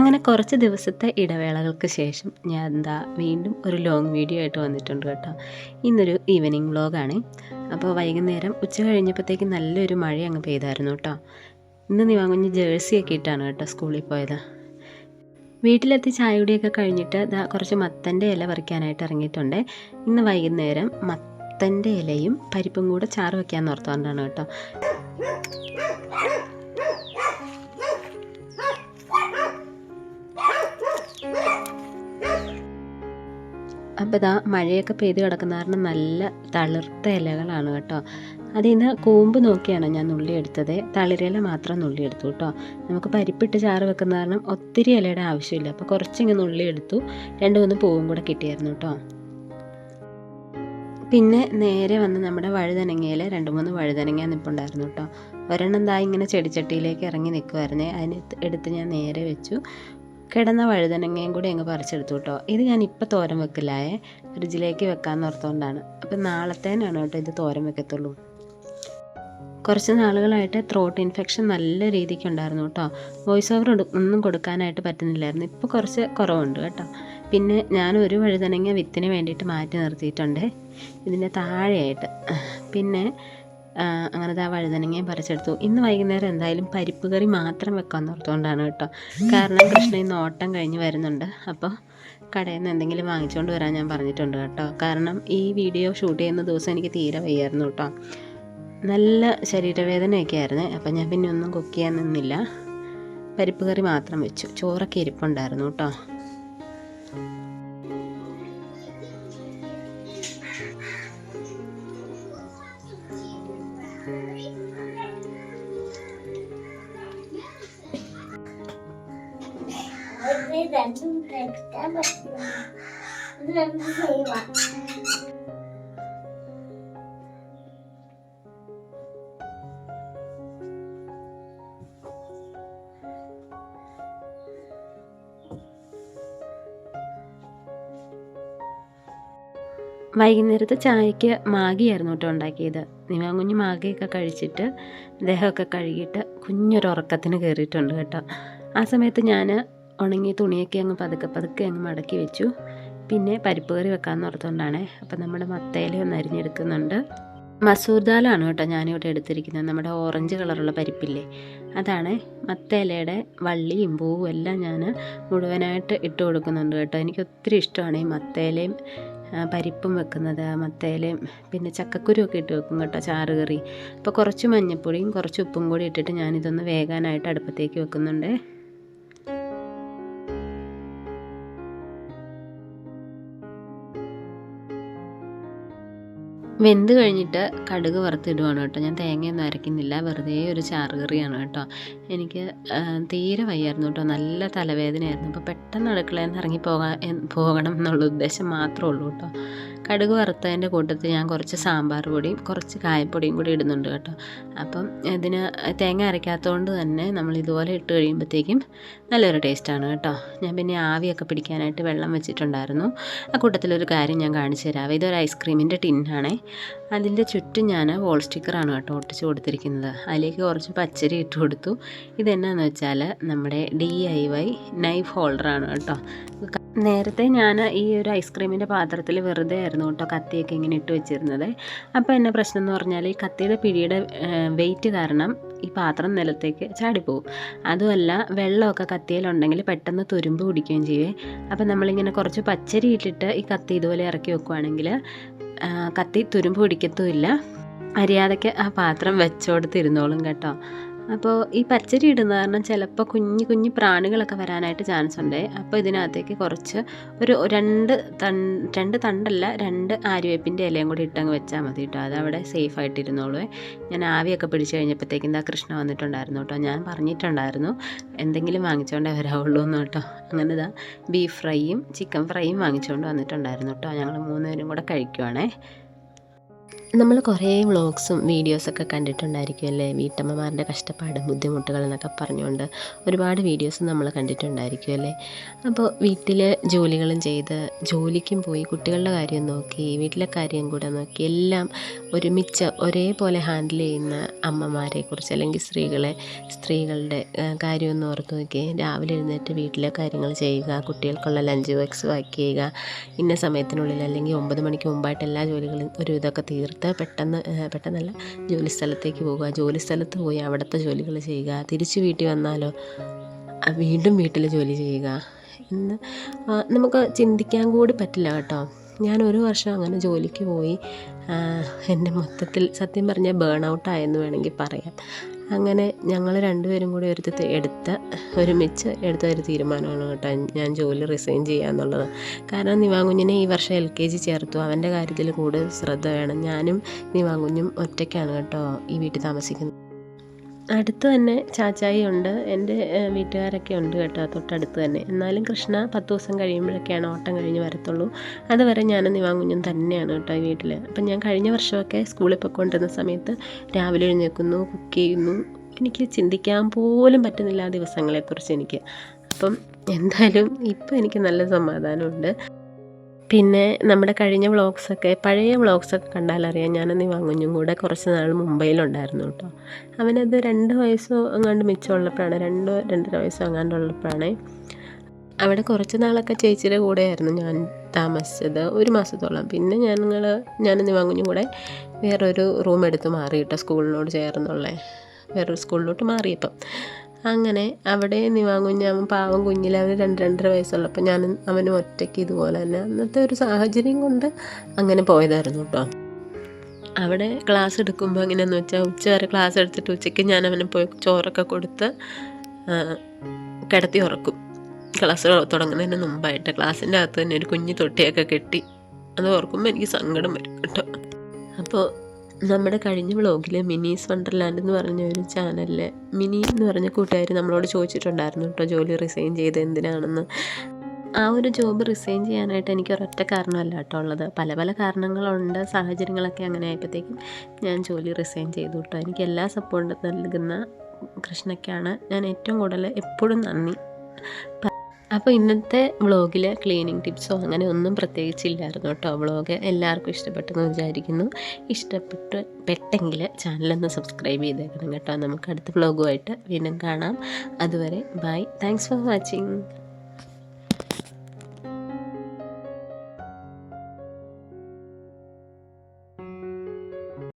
അങ്ങനെ കുറച്ച് ദിവസത്തെ ഇടവേളകൾക്ക് ശേഷം ഞാൻ വീണ്ടും ഒരു ലോങ് വീഡിയോ ആയിട്ട് വന്നിട്ടുണ്ട് കേട്ടോ. ഇന്നൊരു ഈവനിങ് വ്ളോഗാണ്. അപ്പോൾ വൈകുന്നേരം ഉച്ച കഴിഞ്ഞപ്പോഴത്തേക്ക് നല്ലൊരു മഴ അങ്ങ് പെയ്തായിരുന്നു കേട്ടോ. ഇന്ന് നിവാങ്കുഞ്ഞ് ജേഴ്സിയൊക്കെ ഇട്ടാണ് കേട്ടോ സ്കൂളിൽ പോയത്. വീട്ടിലെത്തി ചായകുടിയൊക്കെ കഴിഞ്ഞിട്ട് കുറച്ച് മത്തൻ്റെ ഇല പറിക്കാനായിട്ട് ഇറങ്ങിയിട്ടുണ്ട്. ഇന്ന് വൈകുന്നേരം മത്തൻ്റെ ഇലയും പരിപ്പും കൂടെ ചാറ് വയ്ക്കാമെന്ന് ഓർത്തുകൊണ്ടാണ് കേട്ടോ. അപ്പോൾ മഴയൊക്കെ പെയ്ത് കിടക്കുന്ന കാരണം നല്ല തളിർത്ത ഇലകളാണ് കേട്ടോ. അതിൽ നിന്ന് കൂമ്പ് നോക്കിയാണ് ഞാൻ നുള്ളിയെടുത്തത്. തളിരില മാത്രം നുള്ളിയെടുത്തു കേട്ടോ. നമുക്ക് പരിപ്പിട്ട് ചാറ് വെക്കുന്ന കാരണം ഒത്തിരി ഇലയുടെ ആവശ്യമില്ല. അപ്പോൾ കുറച്ചിങ്ങനെ നുള്ളിയെടുത്തു. 2-3 പൂവും കൂടെ കിട്ടിയായിരുന്നു കേട്ടോ. പിന്നെ നേരെ വന്ന് നമ്മുടെ വഴുതനങ്ങയിൽ 2-3 വഴുതനങ്ങ നിൽപ്പുണ്ടായിരുന്നു കേട്ടോ. ഒരെണ്ണം ഇങ്ങനെ ചെടിച്ചട്ടിയിലേക്ക് ഇറങ്ങി നിൽക്കുമായിരുന്നേ. അതിന് എടുത്ത് ഞാൻ നേരെ വെച്ചു. കിടന്ന വഴുതനങ്ങയും കൂടി അങ്ങ് പറിച്ചെടുത്തു കേട്ടോ. ഇത് ഞാൻ ഇപ്പോൾ തോരൻ വെക്കില്ലായേ, ഫ്രിഡ്ജിലേക്ക് വെക്കാമെന്ന് ഓർത്തുകൊണ്ടാണ്. അപ്പം നാളത്തേനാണ് കേട്ടോ ഇത് തോരൻ വെക്കത്തുള്ളൂ. കുറച്ച് നാളുകളായിട്ട് ത്രോട്ട് ഇൻഫെക്ഷൻ നല്ല രീതിക്ക് ഉണ്ടായിരുന്നു കേട്ടോ. വോയിസ് ഓവർ ഒന്നും കൊടുക്കാനായിട്ട് പറ്റുന്നില്ലായിരുന്നു. ഇപ്പോൾ കുറച്ച് കുറവുണ്ട് കേട്ടോ. പിന്നെ ഞാൻ ഒരു വഴുതനങ്ങ വിത്തിന് വേണ്ടിയിട്ട് മാറ്റി നിർത്തിയിട്ടുണ്ട് ഇതിൻ്റെ താഴെയായിട്ട്. പിന്നെ അങ്ങനെ വഴുതനങ്ങയും പറിച്ചെടുത്തു. ഇന്ന് വൈകുന്നേരം എന്തായാലും പരിപ്പ് കറി മാത്രം വെക്കാമെന്ന് ഓർത്തുകൊണ്ടാണ് കേട്ടോ. കാരണം കൃഷ്ണ ഇന്ന് ഓട്ടം കഴിഞ്ഞ് വരുന്നുണ്ട്. അപ്പോൾ കടയിൽ നിന്ന് എന്തെങ്കിലും വാങ്ങിച്ചുകൊണ്ട് വരാൻ ഞാൻ പറഞ്ഞിട്ടുണ്ട് കേട്ടോ. കാരണം ഈ വീഡിയോ ഷൂട്ട് ചെയ്യുന്ന ദിവസം എനിക്ക് തീരെ വയ്യായിരുന്നു കേട്ടോ. നല്ല ശരീരവേദനയൊക്കെ ആയിരുന്നു. അപ്പം ഞാൻ പിന്നെ ഒന്നും കുക്ക് ചെയ്യാൻ നിന്നില്ല. പരിപ്പ് കറി മാത്രം വെച്ചു. ചോറൊക്കെ ഇരിപ്പുണ്ടായിരുന്നു കേട്ടോ. വൈകുന്നേരത്തെ ചായക്ക് മാഗിയായിരുന്നു കേട്ടോ ഉണ്ടാക്കിയത്. നിവാങ്കുഞ്ഞ് മാഗിയൊക്കെ കഴിച്ചിട്ട് ദേഹമൊക്കെ കഴുകിയിട്ട് കുഞ്ഞൊരു ഉറക്കത്തിന് കയറിയിട്ടുണ്ട് കേട്ടോ. ആ സമയത്ത് ഞാൻ ഉണങ്ങിയ തുണിയൊക്കെ അങ്ങ് പതുക്കെ അങ്ങ് മടക്കി വെച്ചു. പിന്നെ പരിപ്പ് കറി വെക്കാമെന്ന് ഓർത്തുകൊണ്ടാണ്. അപ്പം നമ്മുടെ മത്തയില ഒന്ന് അരിഞ്ഞെടുക്കുന്നുണ്ട്. മസൂർ ദാലാണ് കേട്ടോ ഞാനിവിടെ എടുത്തിരിക്കുന്നത്. നമ്മുടെ ഓറഞ്ച് കളറുള്ള പരിപ്പില്ലേ, അതാണ്. മത്തയിലയുടെ വള്ളിയും പൂവും എല്ലാം ഞാൻ മുഴുവനായിട്ട് ഇട്ട് കൊടുക്കുന്നുണ്ട് കേട്ടോ. എനിക്ക് ഒത്തിരി ഇഷ്ടമാണ് ഈ മത്തയിലയും പരിപ്പും വെക്കുന്നത്. മത്തയിലയും പിന്നെ ചക്കക്കുരുവൊക്കെ ഇട്ട് വെക്കും കേട്ടോ ചാറ് കറി. അപ്പോൾ കുറച്ച് മഞ്ഞൾപ്പൊടിയും കുറച്ച് ഉപ്പും കൂടി ഇട്ടിട്ട് ഞാനിതൊന്ന് വേകാനായിട്ട് അടുപ്പത്തേക്ക് വെക്കുന്നുണ്ട്. വെന്ത് കഴിഞ്ഞിട്ട് കടുക് വറുത്തിടുവാണ് കേട്ടോ. ഞാൻ തേങ്ങയൊന്നും അരയ്ക്കുന്നില്ല, വെറുതെ ഒരു ചാറ് കറിയാണ് കേട്ടോ. എനിക്ക് തീരെ വയ്യായിരുന്നു കേട്ടോ, നല്ല തലവേദനയായിരുന്നു. അപ്പോൾ പെട്ടെന്ന് അടുക്കളയിൽ നിന്ന് പോകണം എന്നുള്ള ഉദ്ദേശം മാത്രമേ ഉള്ളൂ കേട്ടോ. കടുക് വറുത്തതിൻ്റെ കൂട്ടത്തിൽ ഞാൻ കുറച്ച് സാമ്പാർ പൊടിയും കുറച്ച് കായപ്പൊടിയും കൂടി ഇടുന്നുണ്ട് കേട്ടോ. അപ്പം ഇതിന് തേങ്ങ അരയ്ക്കാത്തതുകൊണ്ട് തന്നെ നമ്മൾ ഇതുപോലെ ഇട്ട് കഴിയുമ്പോഴത്തേക്കും നല്ലൊരു ടേസ്റ്റാണ് കേട്ടോ. ഞാൻ പിന്നെ ആവിയൊക്കെ പിടിക്കാനായിട്ട് വെള്ളം വെച്ചിട്ടുണ്ടായിരുന്നു. ആ കൂട്ടത്തിലൊരു കാര്യം ഞാൻ കാണിച്ചു തരാം. ഇതൊരു ഐസ്ക്രീമിൻ്റെ ടിന്നാണേ. അതിൻ്റെ ചുറ്റും ഞാൻ വോൾ സ്റ്റിക്കറാണ് കേട്ടോ ഒട്ടിച്ച് കൊടുത്തിരിക്കുന്നത്. അതിലേക്ക് കുറച്ച് പച്ചരി ഇട്ട് കൊടുത്തു. ഇതെന്നാന്ന് വെച്ചാൽ നമ്മുടെ DIY നൈഫ് ഹോൾഡറാണ് കേട്ടോ. നേരത്തെ ഞാൻ ഈ ഒരു ഐസ്ക്രീമിൻ്റെ പാത്രത്തിൽ വെറുതെ ആയിരുന്നു കേട്ടോ കത്തിയൊക്കെ ഇങ്ങനെ ഇട്ട് വെച്ചിരുന്നത്. അപ്പോൾ എന്നെ പ്രശ്നം എന്ന് പറഞ്ഞാൽ ഈ കത്തിയുടെ പിടിയുടെ വെയിറ്റ് കാരണം ഈ പാത്രം നിലത്തേക്ക് ചാടിപ്പോവും. അതുമല്ല വെള്ളമൊക്കെ കത്തിയിലുണ്ടെങ്കിൽ പെട്ടെന്ന് തുരുമ്പ് പിടിക്കുകയും ചെയ്യുവേ. അപ്പോൾ നമ്മളിങ്ങനെ കുറച്ച് പച്ചരി ഇട്ടിട്ട് ഈ കത്തി ഇതുപോലെ ഇറക്കി വെക്കുകയാണെങ്കിൽ കത്തി തുരുമ്പ് പിടിക്കത്തുമില്ല. മര്യാദയ്ക്ക് ആ പാത്രം വെച്ചോടുത്തിരുന്നോളും കേട്ടോ. അപ്പോൾ ഈ പച്ചരി ഇടുന്ന കാരണം ചിലപ്പോൾ കുഞ്ഞു പ്രാണികളൊക്കെ വരാനായിട്ട് ചാൻസ് ഉണ്ട്. അപ്പോൾ ഇതിനകത്തേക്ക് കുറച്ച് ഒരു 2 തണ്ടല്ല 2 ആര്യവേപ്പിൻ്റെ ഇലയും കൂടി ഇട്ടങ്ങ് വെച്ചാൽ മതി കേട്ടോ. അതവിടെ സേഫായിട്ടിരുന്നോളൂ. ഞാൻ ആവിയൊക്കെ പിടിച്ച് കഴിഞ്ഞപ്പോഴത്തേക്കും കൃഷ്ണ വന്നിട്ടുണ്ടായിരുന്നു കേട്ടോ. ഞാൻ പറഞ്ഞിട്ടുണ്ടായിരുന്നു എന്തെങ്കിലും വാങ്ങിച്ചുകൊണ്ടേ വരാവുള്ളൂ എന്ന് കേട്ടോ. അങ്ങനെ ബീഫ് ഫ്രൈയും ചിക്കൻ ഫ്രൈയും വാങ്ങിച്ചുകൊണ്ട് വന്നിട്ടുണ്ടായിരുന്നു കേട്ടോ. ഞങ്ങൾ 3 പേരും കൂടെ കഴിക്കുവാണേ. നമ്മൾ കുറേ വ്ളോഗ്സും വീഡിയോസൊക്കെ കണ്ടിട്ടുണ്ടായിരിക്കും അല്ലേ, വീട്ടമ്മമാരുടെ കഷ്ടപ്പാട് ബുദ്ധിമുട്ടുകൾ എന്നൊക്കെ പറഞ്ഞുകൊണ്ട് ഒരുപാട് വീഡിയോസ് നമ്മൾ കണ്ടിട്ടുണ്ടായിരിക്കും അല്ലേ. അപ്പോൾ വീട്ടിൽ ജോലികളും ചെയ്ത് ജോലിക്കും പോയി കുട്ടികളുടെ കാര്യം നോക്കി വീട്ടിലെ കാര്യം കൂടെ നോക്കി എല്ലാം ഒരുമിച്ച് ഒരേപോലെ ഹാൻഡിൽ ചെയ്യുന്ന അമ്മമാരെക്കുറിച്ച് അല്ലെങ്കിൽ സ്ത്രീകളുടെ കാര്യമൊന്ന് ഓർത്ത് നോക്കി. രാവിലെ എഴുന്നേറ്റ് വീട്ടിലെ കാര്യങ്ങൾ ചെയ്യുക, കുട്ടികൾക്കുള്ള ലഞ്ച് ബോക്സ് പാക്ക് ചെയ്യുക, ഇന്ന സമയത്തിനുള്ളിൽ അല്ലെങ്കിൽ 9 മണിക്ക് മുമ്പായിട്ട് എല്ലാ ജോലികളും ഒരു ഇതൊക്കെ തീർത്ത് പെട്ടെന്നല്ല ജോലി സ്ഥലത്തേക്ക് പോകുക, ജോലി സ്ഥലത്ത് പോയി അവിടുത്തെ ജോലികൾ ചെയ്യുക, തിരിച്ച് വീട്ടിൽ വന്നാലോ വീണ്ടും വീട്ടിൽ ജോലി ചെയ്യുക. ഇന്ന് നമുക്ക് ചിന്തിക്കാൻ കൂടി പറ്റില്ല കേട്ടോ. ഞാൻ ഒരു വർഷം അങ്ങനെ ജോലിക്ക് പോയി എൻ്റെ മൊത്തത്തിൽ സത്യം പറഞ്ഞാൽ ബേൺ ഔട്ടായെന്ന് വേണമെങ്കിൽ പറയാം. അങ്ങനെ ഞങ്ങൾ രണ്ടുപേരും കൂടി ഒരുമിച്ച് എടുത്ത ഒരു തീരുമാനമാണ് കേട്ടോ ഞാൻ ജോലി റിസൈൻ ചെയ്യുക എന്നുള്ളത്. കാരണം നിവാങ്കുഞ്ഞിനെ ഈ വർഷം LKG ചേർത്തു. അവൻ്റെ കാര്യത്തിൽ കൂടുതൽ ശ്രദ്ധ വേണം. ഞാനും നിവാങ്കുഞ്ഞും ഒറ്റയ്ക്കാണ് കേട്ടോ ഈ വീട്ടിൽ താമസിക്കുന്നത്. അടുത്ത് തന്നെ ചാച്ചായി ഉണ്ട്, എൻ്റെ വീട്ടുകാരൊക്കെ ഉണ്ട് കേട്ടോ തൊട്ടടുത്ത് തന്നെ. എന്നാലും കൃഷ്ണ 10 ദിവസം കഴിയുമ്പോഴൊക്കെയാണ് ഓട്ടം കഴിഞ്ഞ് വരത്തുള്ളൂ. അതുവരെ ഞാനും നിവാങ്കുഞ്ഞും തന്നെയാണ് കേട്ടോ ഈ വീട്ടിൽ. അപ്പം ഞാൻ കഴിഞ്ഞ വർഷമൊക്കെ സ്കൂളിൽ പോയിക്കൊണ്ടിരുന്ന സമയത്ത് രാവിലെ എഴുന്നേൽക്കുന്നു, കുക്ക് ചെയ്യുന്നു. എനിക്ക് ചിന്തിക്കാൻ പോലും പറ്റുന്നില്ല ആ ദിവസങ്ങളെക്കുറിച്ച് എനിക്ക്. അപ്പം എന്തായാലും ഇപ്പം എനിക്ക് നല്ല സമാധാനമുണ്ട്. പിന്നെ നമ്മുടെ കഴിഞ്ഞ പഴയ വ്ളോഗ്സൊക്കെ കണ്ടാലറിയാം ഞാനന്ന് വാങ്ങുഞ്ഞും കൂടെ കുറച്ച് നാൾ മുംബൈയിലുണ്ടായിരുന്നു കേട്ടോ. അവനത് 2 വയസ്സോ അങ്ങാണ്ട് മിച്ചമുള്ളപ്പോഴാണ്, 2-2.5 വയസ്സോ അങ്ങാണ്ടുള്ളപ്പോഴാണ്. അവിടെ കുറച്ച് നാളൊക്കെ ചേച്ചിയുടെ കൂടെയായിരുന്നു ഞാൻ താമസിച്ചത്, 1 മാസത്തോളം. പിന്നെ ഞാനും വാങ്ങുഞ്ഞും കൂടെ വേറൊരു റൂം എടുത്ത് മാറി കേട്ടോ, സ്കൂളിനോട് ചേർന്നുള്ള വേറൊരു സ്കൂളിലോട്ട് മാറിയപ്പം. അങ്ങനെ അവിടെ നിവാങ്കുഞ്ഞ് അവൻ പാവം കുഞ്ഞിൽ അവന് 2-2.5 വയസ്സുള്ളപ്പോൾ അവനും ഒറ്റയ്ക്ക് ഇതുപോലെ തന്നെ അന്നത്തെ ഒരു സാഹചര്യം കൊണ്ട് അങ്ങനെ പോയതായിരുന്നു കേട്ടോ. അവിടെ ക്ലാസ് എടുക്കുമ്പോൾ എങ്ങനെയാണെന്ന് വെച്ചാൽ ഉച്ചവരെ ക്ലാസ് എടുത്തിട്ട് ഉച്ചയ്ക്ക് ഞാൻ അവനെ പോയി ചോറൊക്കെ കൊടുത്ത് കിടത്തി ഉറക്കും. ക്ലാസ് തുടങ്ങുന്നതിന് മുമ്പായിട്ട് ക്ലാസ്സിൻ്റെ അകത്ത് തന്നെ ഒരു കുഞ്ഞു തൊട്ടിയൊക്കെ കെട്ടി. അത് ഓർക്കുമ്പോൾ എനിക്ക് സങ്കടം വരും കേട്ടോ. അപ്പോൾ നമ്മുടെ കഴിഞ്ഞ വ്ളോഗിൽ മിനീസ് വണ്ടർലാൻഡ് എന്ന് പറഞ്ഞ ഒരു ചാനലിൽ മിനി എന്ന് പറഞ്ഞ കൂട്ടുകാർ നമ്മളോട് ചോദിച്ചിട്ടുണ്ടായിരുന്നു കേട്ടോ ജോലി റിസൈൻ ചെയ്ത് എന്തിനാണെന്ന്. ആ ഒരു ജോബ് റിസൈൻ ചെയ്യാനായിട്ട് എനിക്ക് ഒരൊറ്റ കാരണമല്ല കേട്ടോ ഉള്ളത്, പല പല കാരണങ്ങളുണ്ട്. സാഹചര്യങ്ങളൊക്കെ അങ്ങനെ ആയപ്പോഴത്തേക്കും ഞാൻ ജോലി റിസൈൻ ചെയ്തു കേട്ടോ. എനിക്ക് എല്ലാ സപ്പോർട്ടും നൽകുന്ന കൃഷ്ണയ്ക്കാണ് ഞാൻ ഏറ്റവും കൂടുതൽ എപ്പോഴും നന്ദി. അപ്പോൾ ഇന്നത്തെ വ്ളോഗിൽ ക്ലീനിങ് ടിപ്സോ അങ്ങനെ ഒന്നും പ്രത്യേകിച്ചില്ലായിരുന്നു കേട്ടോ. വ്ളോഗ് എല്ലാവർക്കും ഇഷ്ടപ്പെട്ടെന്ന് വിചാരിക്കുന്നു. ഇഷ്ടപ്പെട്ടെങ്കിൽ ചാനലൊന്ന് സബ്സ്ക്രൈബ് ചെയ്തേക്കണം കേട്ടോ. നമുക്ക് അടുത്ത വ്ളോഗുമായിട്ട് വീണ്ടും കാണാം. അതുവരെ ബൈ, താങ്ക്സ് ഫോർ വാച്ചിങ്.